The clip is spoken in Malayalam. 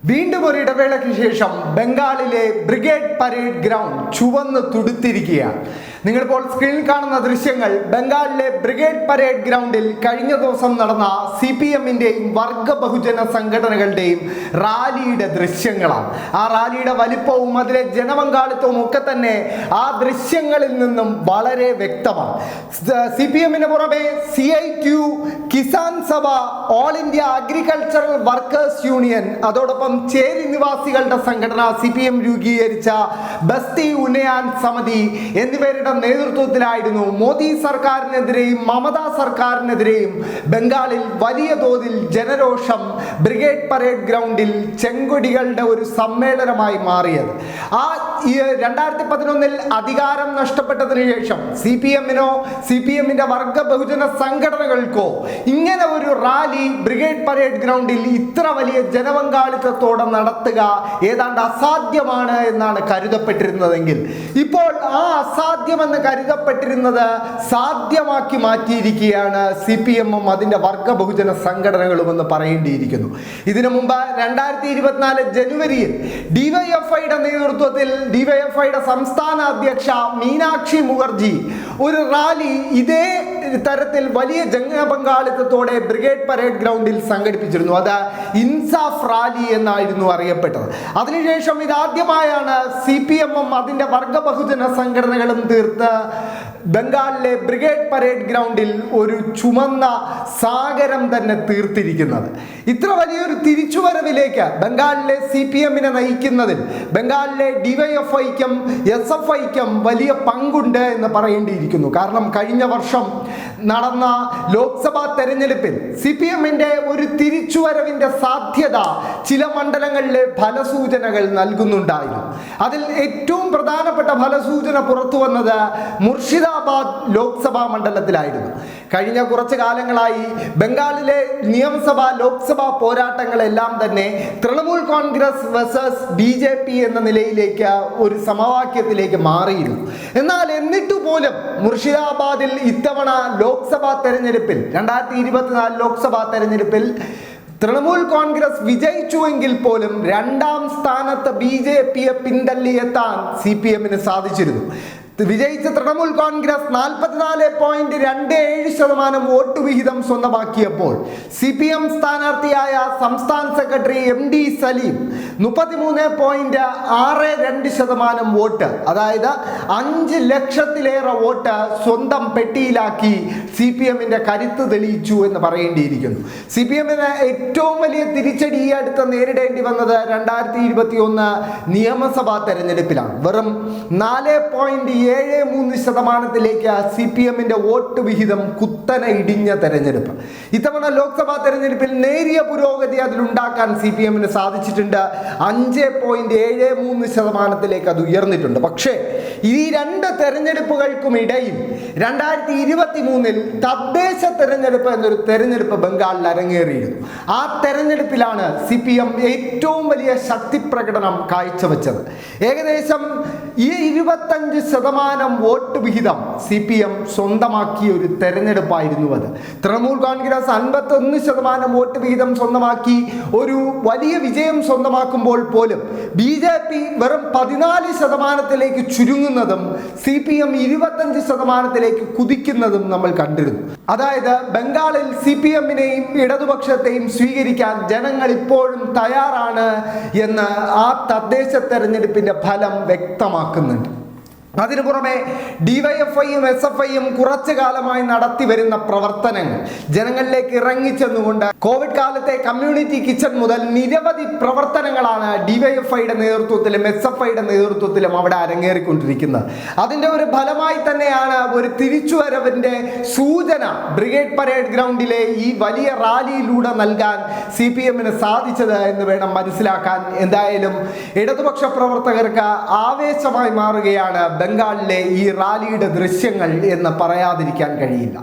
വീണ്ടും ഒരു ഇടവേളയ്ക്ക് ശേഷം ബംഗാളിലെ ബ്രിഗേഡ് പരേഡ് ഗ്രൗണ്ട് ചുവന്ന് തുടുത്തിരിക്കുകയാണ്. നിങ്ങളിപ്പോൾ സ്ക്രീനിൽ കാണുന്ന ദൃശ്യങ്ങൾ ബംഗാളിലെ ബ്രിഗേഡ് പരേഡ് ഗ്രൗണ്ടിൽ കഴിഞ്ഞ ദിവസം നടന്ന CPM-ന്റെയും വർഗ ബഹുജന സംഘടനകളുടെയും റാലിയുടെ ദൃശ്യങ്ങളാണ്. ആ റാലിയുടെ വലിപ്പവും അതിലെ ജനപങ്കാളിത്തവും ഒക്കെ തന്നെ ആ ദൃശ്യങ്ങളിൽ നിന്നും വളരെ വ്യക്തമാണ്. CPM-ന് പുറമെ CITU, Kisan Sabha, all India agricultural workers union, അതോടൊപ്പം ചേരി നിവാസികളുടെ സംഘടന CPM രൂപീകരിച്ച ബസ്തി ഉന്നയൻ സമിതി എന്നിവരുടെ നേതൃത്വത്തിലായിരുന്നു മോദി സർക്കാരിനെതിരെയും മമതാ സർക്കാരിനെതിരെയും ബംഗാളിൽ വലിയ തോതിൽ ജനരോഷം ബ്രിഗേഡ് പരേഡ് ഗ്രൗണ്ടിൽ ചെങ്കൊടികളുടെ ഒരു സമ്മേളനമായി മാറിയത്. ആ 2011 അധികാരം നഷ്ടപ്പെട്ടതിന് ശേഷം CPM-നോ CPM-ന്റെ വർഗ ബഹുജന സംഘടനകൾക്കോ ഇങ്ങനെ ഒരു റാലി ബ്രിഗേഡ് പരേഡ് ഗ്രൗണ്ടിൽ ഇത്ര വലിയ ജനപങ്കാളിത്തത്തോടെ നടത്തുക ഏതാണ്ട് അസാധ്യമാണ് എന്നാണ് കരുതപ്പെട്ടിരുന്നതെങ്കിൽ ഇപ്പോൾ ആ അസാധ്യമെന്ന് കരുതപ്പെട്ടിരുന്നത് സാധ്യമാക്കി മാറ്റിയിരിക്കുകയാണ് CPM-ഉം അതിൻ്റെ വർഗ ബഹുജന സംഘടനകളും എന്ന് പറയേണ്ടിയിരിക്കുന്നു. ഇതിനു മുമ്പ് 2024 ജനുവരിയിൽ DYFIയുടെ നേതൃത്വത്തിൽ DYFIയുടെ സംസ്ഥാന അധ്യക്ഷ മീനാക്ഷി മുഖർജി ഒരു റാലി ഇതേ തരത്തിൽ വലിയ ജനപങ്കാളിത്തത്തോടെ ബ്രിഗേഡ് പരേഡ് ഗ്രൗണ്ടിൽ സംഘടിപ്പിച്ചിരുന്നു. അത് ഇൻസാഫ് റാലി എന്നായിരുന്നു അറിയപ്പെട്ടത്. അതിനുശേഷം ഇതാദ്യമായാണ് CPM-ഉം അതിൻ്റെ വർഗ ബഹുജന സംഘടനകളും തീർത്ത് ബംഗാളിലെ ബ്രിഗേഡ് പരേഡ് ഗ്രൗണ്ടിൽ ഒരു ചുമന്ന സാഗരം തന്നെ തീർത്തിരിക്കുന്നത്. ഇത്ര വലിയൊരു തിരിച്ചുവരവിലേക്ക് ബംഗാളിലെ CPM-നെ നയിക്കുന്നതിൽ ബംഗാളിലെ DYFIക്കും SFIക്കും വലിയ പങ്കുണ്ട് എന്ന് പറയേണ്ടിയിരിക്കുന്നു. കാരണം കഴിഞ്ഞ വർഷം നടന്ന ലോക്സഭാ തെരഞ്ഞെടുപ്പിൽ CPM-ന്റെ ഒരു തിരിച്ചുവരവിൻ്റെ സാധ്യത ചില മണ്ഡലങ്ങളിലെ ഫലസൂചനകൾ നൽകുന്നുണ്ടായിരുന്നു. അതിൽ ഏറ്റവും പ്രധാനപ്പെട്ട ഫലസൂചന പുറത്തു വന്നത് മുർഷിദാബാദ് ലോക്സഭാ മണ്ഡലത്തിലായിരുന്നു. കഴിഞ്ഞ കുറച്ച് കാലങ്ങളായി ബംഗാളിലെ നിയമസഭാ ലോക്സഭാ പോരാട്ടങ്ങളെല്ലാം തന്നെ തൃണമൂൽ കോൺഗ്രസ് വേഴ്സസ് BJP എന്ന നിലയിലേക്ക് ഒരു സമവാക്യത്തിലേക്ക് മാറിയിരുന്നു. എന്നാൽ എന്നിട്ടു പോലും മുർഷിദാബാദിൽ ഇത്തവണ ലോക്സഭാ തെരഞ്ഞെടുപ്പിൽ 2024 ലോക്സഭാ തെരഞ്ഞെടുപ്പിൽ തൃണമൂൽ കോൺഗ്രസ് വിജയിച്ചുവെങ്കിൽ പോലും രണ്ടാം സ്ഥാനത്ത് BJPയെ പിന്തള്ളിയെത്താൻ CPM-ന് സാധിച്ചിരുന്നു. വിജയിച്ച തൃണമൂൽ കോൺഗ്രസ് 44.27% വോട്ട് വിഹിതം സ്വന്തമാക്കിയപ്പോൾ CPM സ്ഥാനാർത്ഥിയായ സംസ്ഥാന സെക്രട്ടറി MD സലീം 33.62% വോട്ട്, അതായത് 5 ലക്ഷത്തിലേറെ വോട്ട് സ്വന്തം പെട്ടിയിലാക്കി CPM-ന്റെ കരുത്ത് തെളിയിച്ചു എന്ന് പറയേണ്ടിയിരിക്കുന്നു. CPM-ന് ഏറ്റവും വലിയ തിരിച്ചടി ഈ അടുത്ത് നേരിടേണ്ടി വന്നത് 2021 നിയമസഭാ തെരഞ്ഞെടുപ്പിലാണ്. വെറും 4.73% CPM-ന്റെ വോട്ട് വിഹിതം കുത്തനെ ഇടിഞ്ഞ തെരഞ്ഞെടുപ്പ്. ഇത്തവണ ലോക്സഭാ തെരഞ്ഞെടുപ്പിൽ നേരിയ പുരോഗതി അതിലുണ്ടാക്കാൻ CPM-ന് സാധിച്ചിട്ടുണ്ട്. 5.73% അത് ഉയർന്നിട്ടുണ്ട്. പക്ഷേ ഈ രണ്ട് തെരഞ്ഞെടുപ്പുകൾക്കും ഇടയിൽ 2023 തദ്ദേശ തെരഞ്ഞെടുപ്പ് എന്നൊരു തെരഞ്ഞെടുപ്പ് ബംഗാളിൽ അരങ്ങേറിയിരുന്നു. ആ തെരഞ്ഞെടുപ്പിലാണ് CPM ഏറ്റവും വലിയ ശക്തി പ്രകടനം കാഴ്ചവെച്ചത്. ഏകദേശം ഈ 25% വോട്ട് വിഹിതം CPM സ്വന്തമാക്കിയ ഒരു തെരഞ്ഞെടുപ്പായിരുന്നു അത്. തൃണമൂൽ കോൺഗ്രസ് 51% വോട്ട് വിഹിതം സ്വന്തമാക്കി ഒരു വലിയ വിജയം സ്വന്തമാക്കുമ്പോൾ പോലും BJP വെറും 14% ചുരുങ്ങുന്നതും CPM 25% കുതിക്കുന്നതും നമ്മൾ കണ്ടിരുന്നു. അതായത് ബംഗാളിൽ CPM-നെയും ഇടതുപക്ഷത്തെയും സ്വീകരിക്കാൻ ജനങ്ങൾ ഇപ്പോഴും തയ്യാറാണ് എന്ന് ആ തദ്ദേശ തെരഞ്ഞെടുപ്പിന്റെ ഫലം വ്യക്തമാക്കുന്നുണ്ട്. അതിനു പുറമെ DYFIയും SFIയും കുറച്ചു കാലമായി നടത്തി വരുന്ന പ്രവർത്തനങ്ങൾ ജനങ്ങളിലേക്ക് ഇറങ്ങിച്ചെന്നുകൊണ്ട് കോവിഡ് കാലത്തെ കമ്മ്യൂണിറ്റി കിച്ചൺ മുതൽ നിരവധി പ്രവർത്തനങ്ങളാണ് DYFIയുടെ നേതൃത്വത്തിലും SFIയുടെ നേതൃത്വത്തിലും അവിടെ അരങ്ങേറിക്കൊണ്ടിരിക്കുന്നത്. അതിൻ്റെ ഒരു ഫലമായി തന്നെയാണ് ഒരു തിരിച്ചുവരവിൻ്റെ സൂചന ബ്രിഗേഡ് പരേഡ് ഗ്രൗണ്ടിലെ ഈ വലിയ റാലിയിലൂടെ നൽകാൻ CPM-ന് സാധിച്ചത് എന്ന് വേണം മനസ്സിലാക്കാൻ. എന്തായാലും ഇടതുപക്ഷ പ്രവർത്തകർക്ക് ആവേശമായി മാറുകയാണ് ബംഗാളിലെ ഈ റാലിയുടെ ദൃശ്യങ്ങൾ എന്ന് പറയാതിരിക്കാൻ കഴിയില്ല.